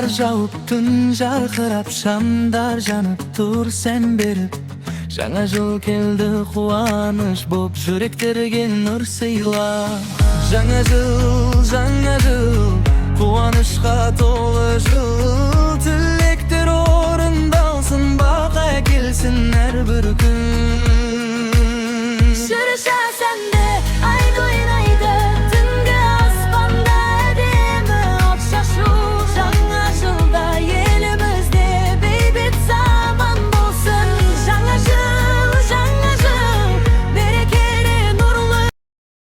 Kar jaup tün jarkırap şamdar janıp dur sen berip. Жаңа жыл келді қуаныш боп жүректерге нұр сыйла. Жаңа жыл қуанышқа толы жыл. Тілектер орындалсын, бақа келсін әрбір күн.